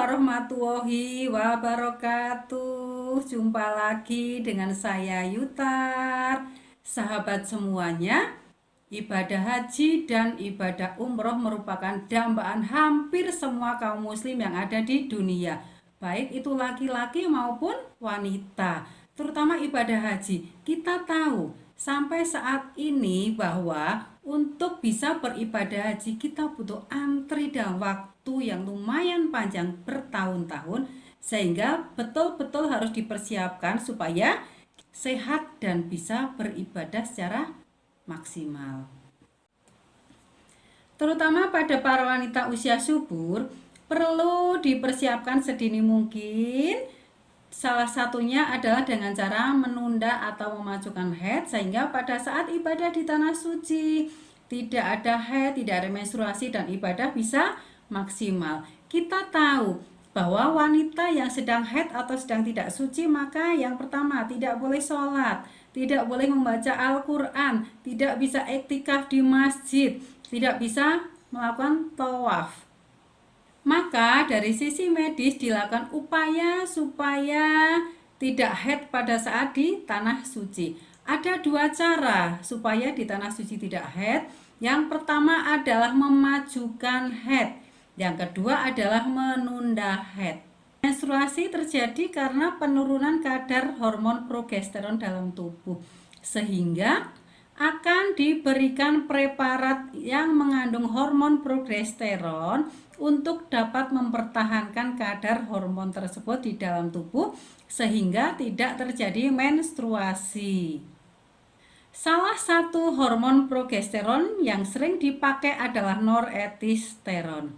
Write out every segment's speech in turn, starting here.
warahmatullahi wabarakatuh. Jumpa lagi dengan saya Yutar. Sahabat semuanya, ibadah haji dan ibadah umroh merupakan dambaan hampir semua kaum muslim yang ada di dunia, baik itu laki-laki maupun wanita. Terutama ibadah haji, kita tahu sampai saat ini bahwa untuk bisa beribadah haji kita butuh antri dan waktu yang lumayan panjang bertahun-tahun, sehingga betul-betul harus dipersiapkan supaya sehat dan bisa beribadah secara maksimal. Terutama pada para wanita usia subur, perlu dipersiapkan sedini mungkin. Salah satunya adalah dengan cara menunda atau memajukan haid, sehingga pada saat ibadah di tanah suci tidak ada haid, tidak ada menstruasi, dan ibadah bisa maksimal. Kita tahu bahwa wanita yang sedang haid atau sedang tidak suci, maka yang pertama tidak boleh sholat, tidak boleh membaca Al-Quran, tidak bisa iktikaf di masjid, tidak bisa melakukan tawaf. Maka dari sisi medis dilakukan upaya supaya tidak haid pada saat di tanah suci. Ada dua cara supaya di tanah suci tidak haid. Yang pertama adalah memajukan haid. Yang kedua adalah menunda haid. Menstruasi terjadi karena penurunan kadar hormon progesteron dalam tubuh, sehingga akan diberikan preparat yang mengandung hormon progesteron untuk dapat mempertahankan kadar hormon tersebut di dalam tubuh sehingga tidak terjadi menstruasi. Salah satu hormon progesteron yang sering dipakai adalah norepinefrin.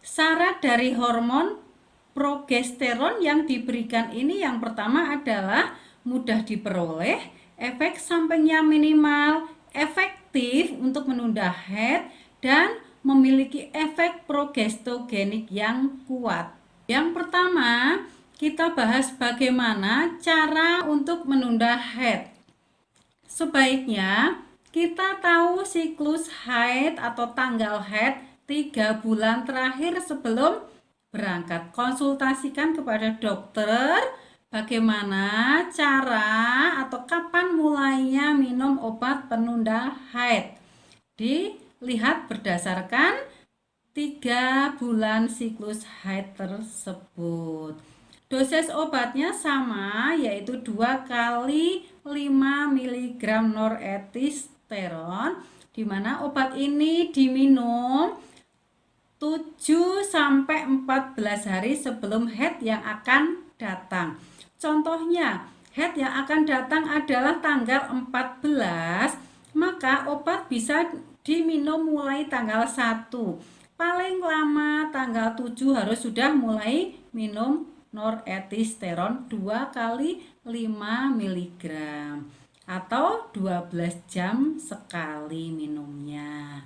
Syarat dari hormon progesteron yang diberikan ini yang pertama adalah mudah diperoleh, efek sampingnya minimal, efektif untuk menunda haid, dan memiliki efek progesterogenik yang kuat. Yang pertama, kita bahas bagaimana cara untuk menunda haid. Sebaiknya kita tahu siklus haid atau tanggal haid 3 bulan terakhir sebelum berangkat. Konsultasikan kepada dokter bagaimana cara atau kapan mulainya minum obat penunda haid. Dilihat berdasarkan 3 bulan siklus haid tersebut. Dosis obatnya sama, yaitu 2 kali 5 mg norepinefrin, di mana obat ini diminum 7-14 hari sebelum haid yang akan datang. Contohnya, haid yang akan datang adalah tanggal 14, maka obat bisa diminum mulai tanggal 1. Paling lama tanggal 7 harus sudah mulai minum norepinefrin 2 kali 5 mg atau 12 jam sekali minumnya.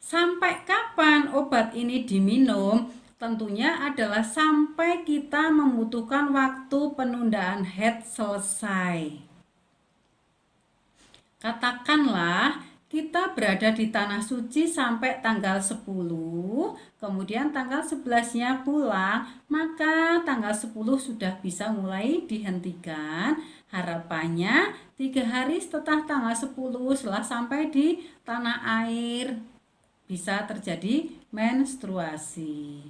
Sampai kapan obat ini diminum? Tentunya adalah sampai kita membutuhkan waktu penundaan haid selesai. Katakanlah kita berada di tanah suci sampai tanggal 10, kemudian tanggal 11-nya pulang, maka tanggal 10 sudah bisa mulai dihentikan. Harapannya 3 hari setelah tanggal 10 setelah sampai di tanah air bisa terjadi menstruasi.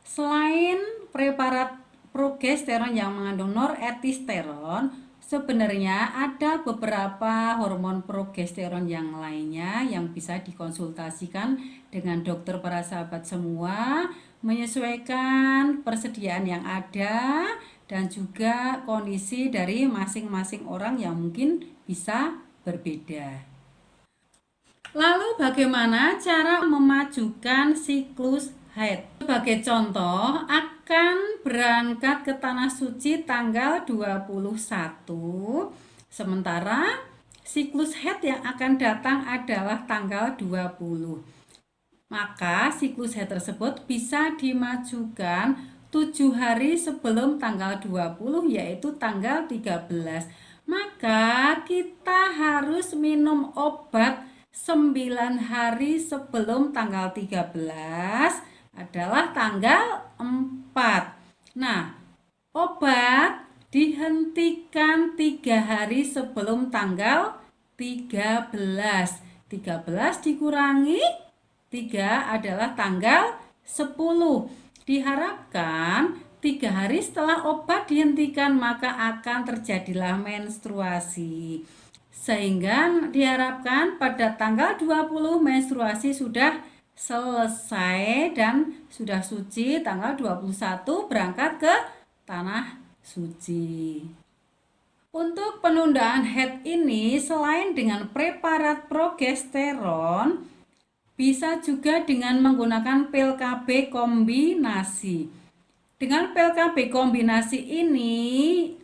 Selain preparat progesteron yang mengandung norepinefrin, sebenarnya ada beberapa hormon progesteron yang lainnya yang bisa dikonsultasikan dengan dokter para sahabat semua, menyesuaikan persediaan yang ada dan juga kondisi dari masing-masing orang yang mungkin bisa berbeda. Lalu bagaimana cara memajukan siklus haid? Sebagai contoh, akan berangkat ke tanah suci tanggal 21, sementara siklus haid yang akan datang adalah tanggal 20. Maka siklus haid tersebut bisa dimajukan 7 hari sebelum tanggal 20, yaitu tanggal 13. Maka kita harus minum obat 9 hari sebelum tanggal 13 adalah tanggal 4. Nah, obat dihentikan 3 hari sebelum tanggal 13. 13 dikurangi 3 adalah tanggal 10. Diharapkan 3 hari setelah obat dihentikan maka akan terjadilah menstruasi. Sehingga diharapkan pada tanggal 20 menstruasi sudah selesai dan sudah suci. Tanggal 21 berangkat ke tanah suci. Untuk penundaan haid ini selain dengan preparat progesteron, bisa juga dengan menggunakan pil KB kombinasi. Dengan pil KB kombinasi ini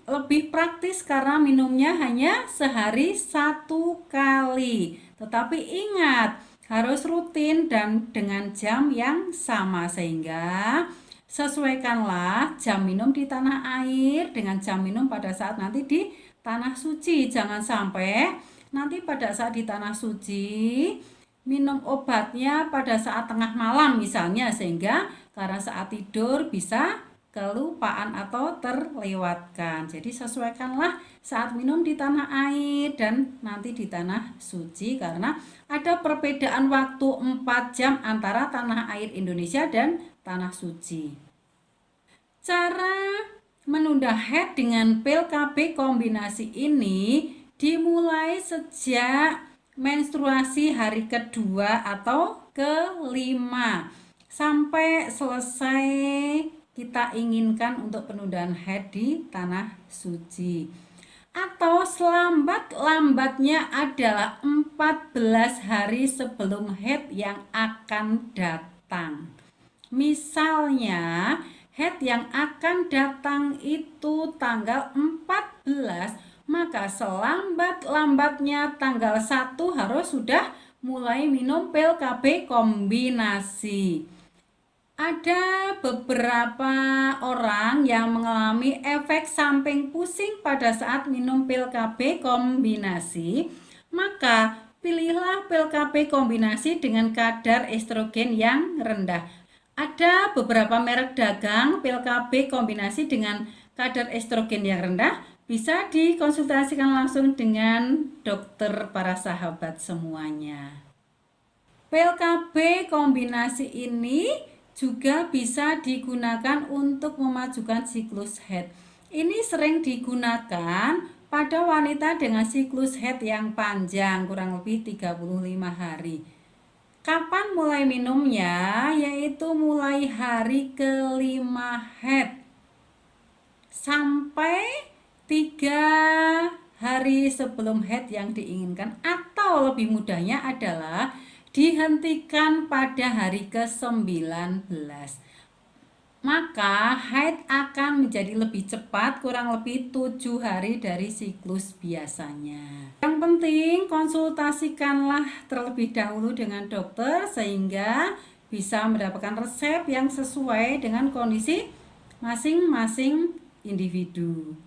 lebih praktis karena minumnya hanya sehari 1 kali. Tetapi ingat, harus rutin dan dengan jam yang sama, sehingga sesuaikanlah jam minum di tanah air dengan jam minum pada saat nanti di tanah suci. Jangan sampai nanti pada saat di tanah suci minum obatnya pada saat tengah malam misalnya, sehingga karena saat tidur bisa kelupaan atau terlewatkan. Jadi sesuaikanlah saat minum di tanah air dan nanti di tanah suci, karena ada perbedaan waktu 4 jam antara tanah air Indonesia dan tanah suci. Cara menunda haid dengan pil KB kombinasi ini dimulai sejak menstruasi hari kedua atau kelima sampai selesai kita inginkan untuk penundaan haid di tanah suci. Atau selambat-lambatnya adalah 14 hari sebelum haid yang akan datang. Misalnya haid yang akan datang itu tanggal 14, maka selambat-lambatnya tanggal 1 harus sudah mulai minum pil KB kombinasi. Ada beberapa orang yang mengalami efek samping pusing pada saat minum pil KB kombinasi, maka pilihlah pil KB kombinasi dengan kadar estrogen yang rendah. Ada beberapa merek dagang pil KB kombinasi dengan kadar estrogen yang rendah, bisa dikonsultasikan langsung dengan dokter para sahabat semuanya. Pil KB kombinasi ini juga bisa digunakan untuk memajukan siklus haid. Ini sering digunakan pada wanita dengan siklus haid yang panjang, kurang lebih 35 hari. Kapan mulai minumnya? Yaitu mulai hari kelima haid sampai 3 hari sebelum haid yang diinginkan, atau lebih mudahnya adalah dihentikan pada hari ke-19. Maka haid akan menjadi lebih cepat, kurang lebih 7 hari dari siklus biasanya. Yang penting konsultasikanlah terlebih dahulu dengan dokter sehingga bisa mendapatkan resep yang sesuai dengan kondisi masing-masing individu.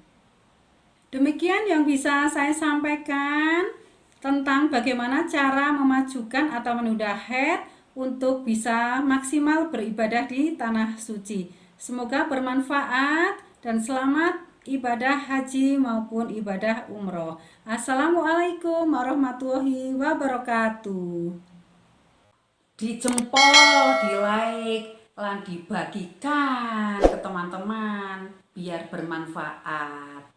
Demikian yang bisa saya sampaikan tentang bagaimana cara memajukan atau menunda haid untuk bisa maksimal beribadah di tanah suci. Semoga bermanfaat dan selamat ibadah haji maupun ibadah umroh. Assalamualaikum warahmatullahi wabarakatuh. Dijempol, di like, lan dibagikan ke teman-teman biar bermanfaat.